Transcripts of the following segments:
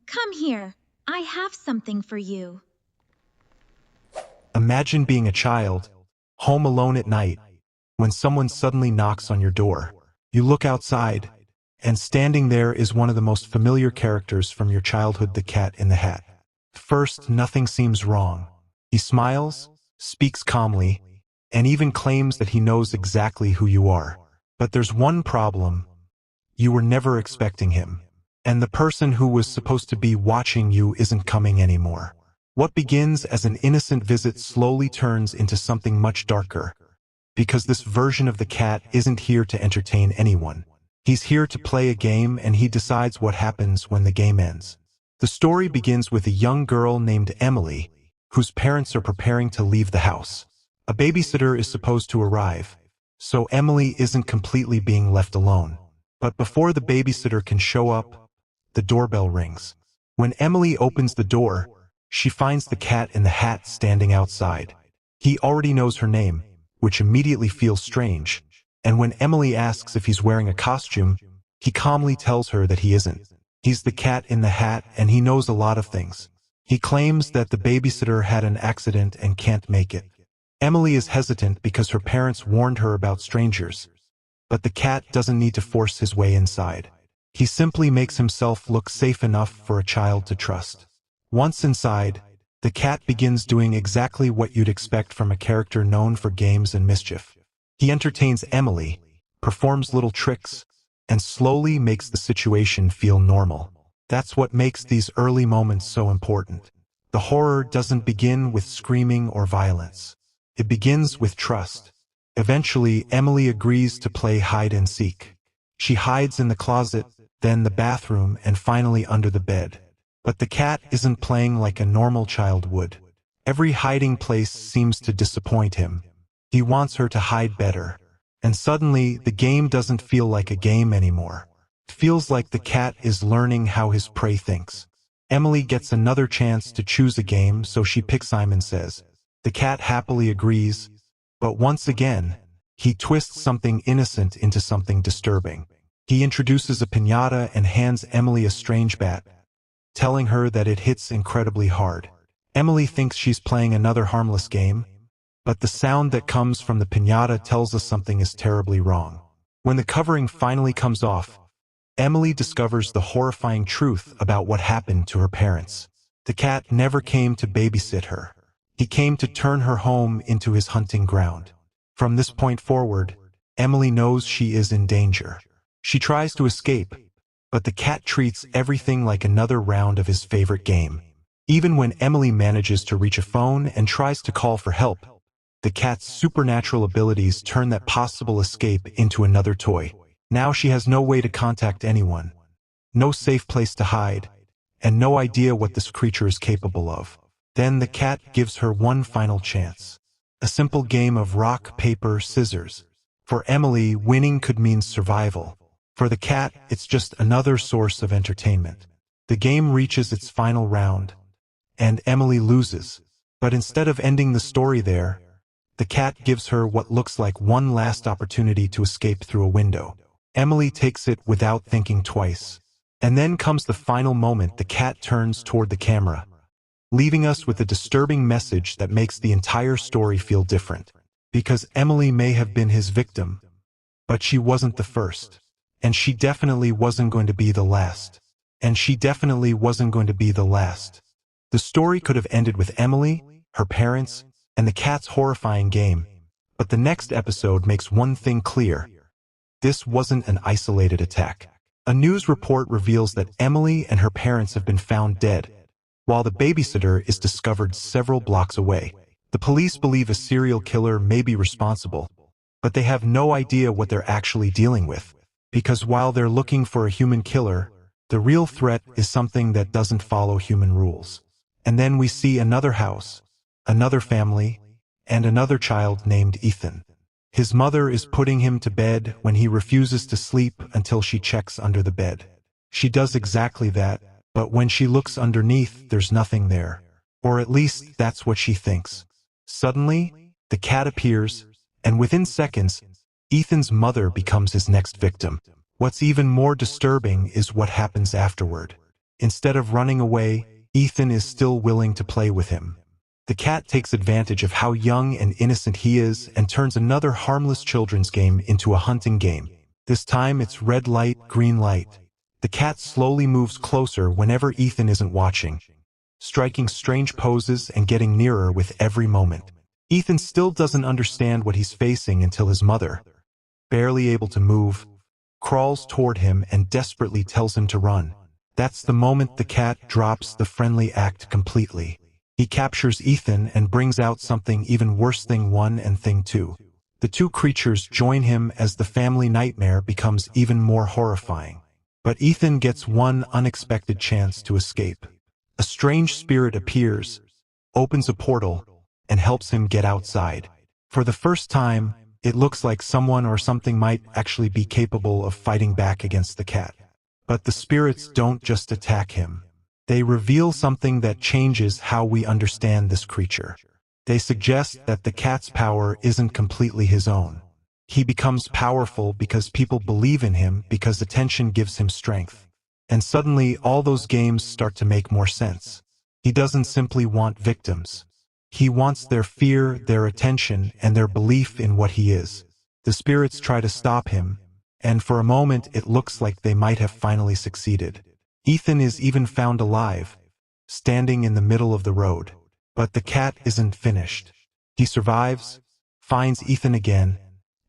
Come here. I have something for you. Imagine being a child, home alone at night, when someone suddenly knocks on your door. You look outside, and standing there is one of the most familiar characters from your childhood, the Cat in the Hat. First, nothing seems wrong. He smiles, speaks calmly, and even claims that he knows exactly who you are. But there's one problem. You were never expecting him. And the person who was supposed to be watching you isn't coming anymore. What begins as an innocent visit slowly turns into something much darker. Because this version of the cat isn't here to entertain anyone. He's here to play a game, and he decides what happens when the game ends. The story begins with a young girl named Emily, whose parents are preparing to leave the house. A babysitter is supposed to arrive, so Emily isn't completely being left alone. But before the babysitter can show up, the doorbell rings. When Emily opens the door, she finds the Cat in the Hat standing outside. He already knows her name, which immediately feels strange, and when Emily asks if he's wearing a costume, he calmly tells her that he isn't. He's the Cat in the Hat, and he knows a lot of things. He claims that the babysitter had an accident and can't make it. Emily is hesitant because her parents warned her about strangers, but the cat doesn't need to force his way inside. He simply makes himself look safe enough for a child to trust. Once inside, the cat begins doing exactly what you'd expect from a character known for games and mischief. He entertains Emily, performs little tricks, and slowly makes the situation feel normal. That's what makes these early moments so important. The horror doesn't begin with screaming or violence. It begins with trust. Eventually, Emily agrees to play hide and seek. She hides in the closet, then the bathroom, and finally under the bed. But the cat isn't playing like a normal child would. Every hiding place seems to disappoint him. He wants her to hide better. And suddenly, the game doesn't feel like a game anymore. It feels like the cat is learning how his prey thinks. Emily gets another chance to choose a game, so she picks Simon Says. The cat happily agrees, but once again, he twists something innocent into something disturbing. He introduces a piñata and hands Emily a strange bat, telling her that it hits incredibly hard. Emily thinks she's playing another harmless game, but the sound that comes from the piñata tells us something is terribly wrong. When the covering finally comes off, Emily discovers the horrifying truth about what happened to her parents. The cat never came to babysit her. He came to turn her home into his hunting ground. From this point forward, Emily knows she is in danger. She tries to escape, but the cat treats everything like another round of his favorite game. Even when Emily manages to reach a phone and tries to call for help, the cat's supernatural abilities turn that possible escape into another toy. Now she has no way to contact anyone, no safe place to hide, and no idea what this creature is capable of. Then the cat gives her one final chance. A simple game of rock, paper, scissors. For Emily, winning could mean survival. For the cat, it's just another source of entertainment. The game reaches its final round, and Emily loses. But instead of ending the story there, the cat gives her what looks like one last opportunity to escape through a window. Emily takes it without thinking twice. And then comes the final moment. The cat turns toward the camera, leaving us with a disturbing message that makes the entire story feel different. Because Emily may have been his victim, but she wasn't the first. And she definitely wasn't going to be the last. And she definitely wasn't going to be the last. The story could have ended with Emily, her parents, and the cat's horrifying game. But the next episode makes one thing clear. This wasn't an isolated attack. A news report reveals that Emily and her parents have been found dead, while the babysitter is discovered several blocks away. The police believe a serial killer may be responsible, but they have no idea what they're actually dealing with. Because while they're looking for a human killer, the real threat is something that doesn't follow human rules. And then we see another house, another family, and another child named Ethan. His mother is putting him to bed when he refuses to sleep until she checks under the bed. She does exactly that, but when she looks underneath, there's nothing there. Or at least that's what she thinks. Suddenly, the cat appears, and within seconds, Ethan's mother becomes his next victim. What's even more disturbing is what happens afterward. Instead of running away, Ethan is still willing to play with him. The cat takes advantage of how young and innocent he is and turns another harmless children's game into a hunting game. This time it's red light, green light. The cat slowly moves closer whenever Ethan isn't watching, striking strange poses and getting nearer with every moment. Ethan still doesn't understand what he's facing until his mother, barely able to move, crawls toward him and desperately tells him to run. That's the moment the cat drops the friendly act completely. He captures Ethan and brings out something even worse. Thing 1 and Thing 2. The two creatures join him as the family nightmare becomes even more horrifying. But Ethan gets one unexpected chance to escape. A strange spirit appears, opens a portal, and helps him get outside. For the first time, it looks like someone or something might actually be capable of fighting back against the cat. But the spirits don't just attack him. They reveal something that changes how we understand this creature. They suggest that the cat's power isn't completely his own. He becomes powerful because people believe in him, because attention gives him strength. And suddenly all those games start to make more sense. He doesn't simply want victims. He wants their fear, their attention, and their belief in what he is. The spirits try to stop him, and for a moment it looks like they might have finally succeeded. Ethan is even found alive, standing in the middle of the road. But the cat isn't finished. He survives, finds Ethan again,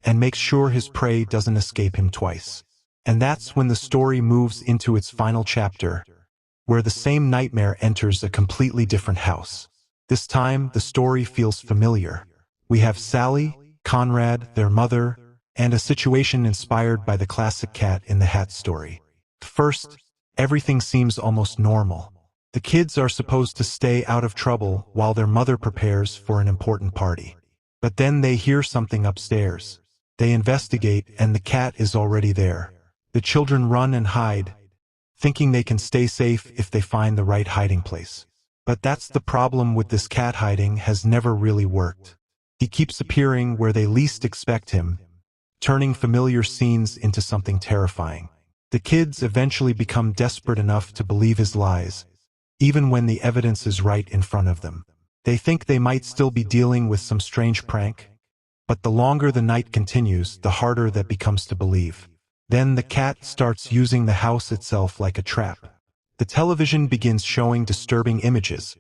and makes sure his prey doesn't escape him twice. And that's when the story moves into its final chapter, where the same nightmare enters a completely different house. This time, the story feels familiar. We have Sally, Conrad, their mother, and a situation inspired by the classic Cat in the Hat story. First, everything seems almost normal. The kids are supposed to stay out of trouble while their mother prepares for an important party. But then they hear something upstairs. They investigate, and the cat is already there. The children run and hide, thinking they can stay safe if they find the right hiding place. But that's the problem with this cat. Hiding has never really worked. He keeps appearing where they least expect him, turning familiar scenes into something terrifying. The kids eventually become desperate enough to believe his lies, even when the evidence is right in front of them. They think they might still be dealing with some strange prank, but the longer the night continues, the harder that becomes to believe. Then the cat starts using the house itself like a trap. The television begins showing disturbing images,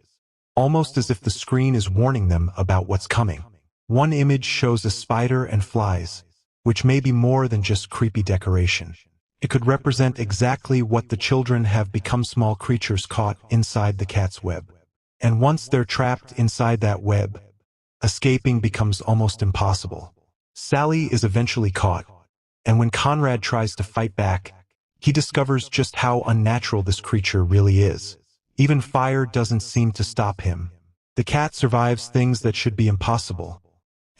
almost as if the screen is warning them about what's coming. One image shows a spider and flies, which may be more than just creepy decoration. It could represent exactly what the children have become: small creatures caught inside the cat's web. And once they're trapped inside that web, escaping becomes almost impossible. Sally is eventually caught, and when Conrad tries to fight back, he discovers just how unnatural this creature really is. Even fire doesn't seem to stop him. The cat survives things that should be impossible.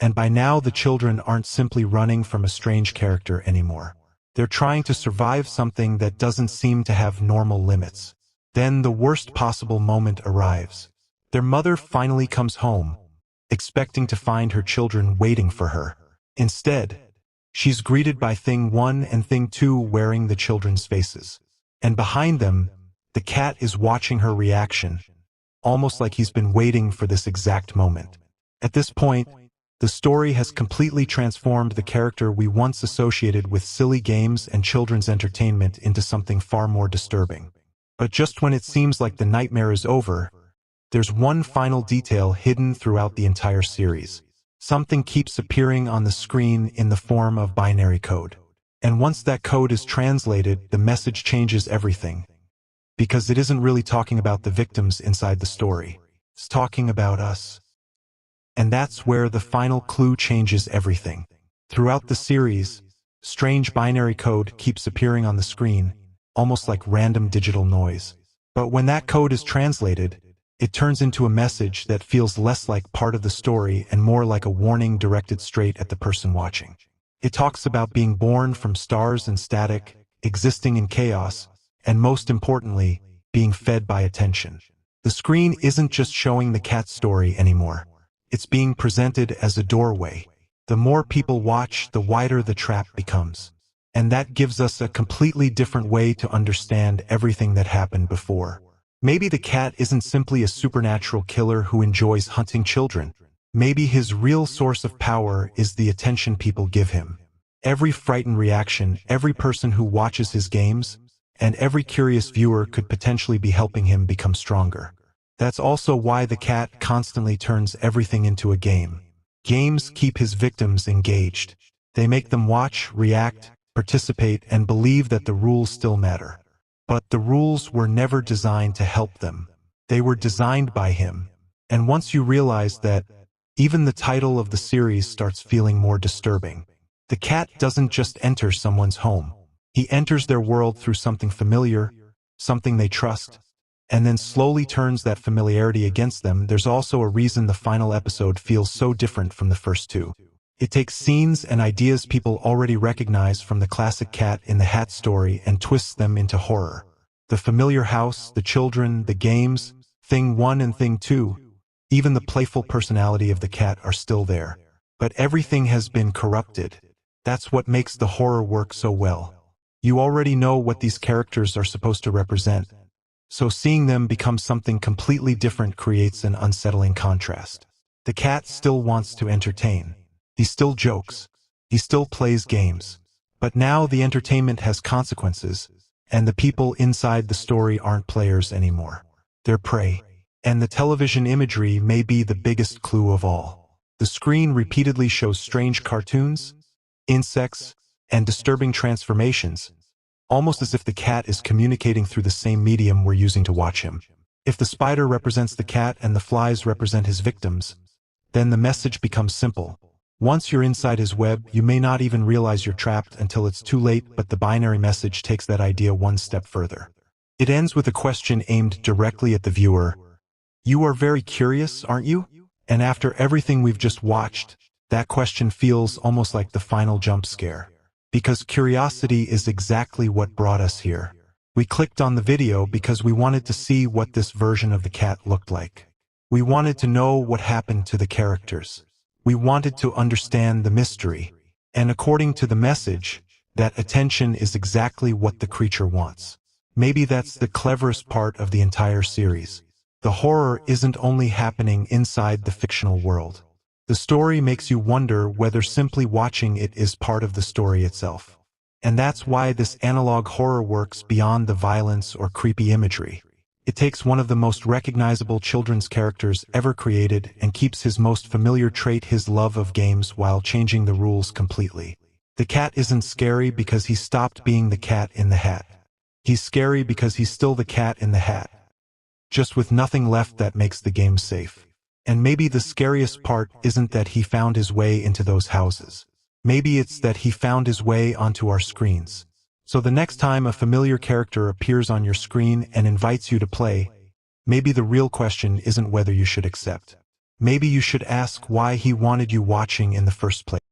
And by now the children aren't simply running from a strange character anymore. They're trying to survive something that doesn't seem to have normal limits. Then the worst possible moment arrives. Their mother finally comes home, expecting to find her children waiting for her. Instead, she's greeted by Thing 1 and Thing 2 wearing the children's faces. And behind them, the cat is watching her reaction, almost like he's been waiting for this exact moment. At this point, the story has completely transformed the character we once associated with silly games and children's entertainment into something far more disturbing. But just when it seems like the nightmare is over, there's one final detail hidden throughout the entire series. Something keeps appearing on the screen in the form of binary code. And once that code is translated, the message changes everything. Because it isn't really talking about the victims inside the story. It's talking about us. And that's where the final clue changes everything. Throughout the series, strange binary code keeps appearing on the screen, almost like random digital noise. But when that code is translated, it turns into a message that feels less like part of the story and more like a warning directed straight at the person watching. It talks about being born from stars and static, existing in chaos, and most importantly, being fed by attention. The screen isn't just showing the cat story anymore. It's being presented as a doorway. The more people watch, the wider the trap becomes. and that gives us a completely different way to understand everything that happened before. Maybe the cat isn't simply a supernatural killer who enjoys hunting children. Maybe his real source of power is the attention people give him. Every frightened reaction, every person who watches his games, and every curious viewer could potentially be helping him become stronger. That's also why the cat constantly turns everything into a game. Games keep his victims engaged. They make them watch, react, participate, and believe that the rules still matter. But the rules were never designed to help them. They were designed by him. And once you realize that, even the title of the series starts feeling more disturbing. The cat doesn't just enter someone's home. He enters their world through something familiar, something they trust, and then slowly turns that familiarity against them. There's also a reason the final episode feels so different from the first two. It takes scenes and ideas people already recognize from the classic Cat in the Hat story and twists them into horror. The familiar house, the children, the games, Thing 1 and Thing 2, even the playful personality of the cat are still there. But everything has been corrupted. That's what makes the horror work so well. You already know what these characters are supposed to represent, so seeing them become something completely different creates an unsettling contrast. The cat still wants to entertain. He still jokes. He still plays games. But now the entertainment has consequences, and the people inside the story aren't players anymore. They're prey. And the television imagery may be the biggest clue of all. The screen repeatedly shows strange cartoons, insects, and disturbing transformations, almost as if the cat is communicating through the same medium we're using to watch him. If the spider represents the cat and the flies represent his victims, then the message becomes simple. Once you're inside his web, you may not even realize you're trapped until it's too late, but the binary message takes that idea one step further. It ends with a question aimed directly at the viewer. You are very curious, aren't you? And after everything we've just watched, that question feels almost like the final jump scare. Because curiosity is exactly what brought us here. We clicked on the video because we wanted to see what this version of the cat looked like. We wanted to know what happened to the characters. We wanted to understand the mystery. And according to the message, that attention is exactly what the creature wants. Maybe that's the cleverest part of the entire series. The horror isn't only happening inside the fictional world. The story makes you wonder whether simply watching it is part of the story itself. And that's why this analog horror works beyond the violence or creepy imagery. It takes one of the most recognizable children's characters ever created and keeps his most familiar trait, his love of games, while changing the rules completely. The cat isn't scary because he stopped being the cat in the hat. He's scary because he's still the cat in the hat, just with nothing left that makes the game safe. And maybe the scariest part isn't that he found his way into those houses. Maybe it's that he found his way onto our screens. So the next time a familiar character appears on your screen and invites you to play, maybe the real question isn't whether you should accept. Maybe you should ask why he wanted you watching in the first place.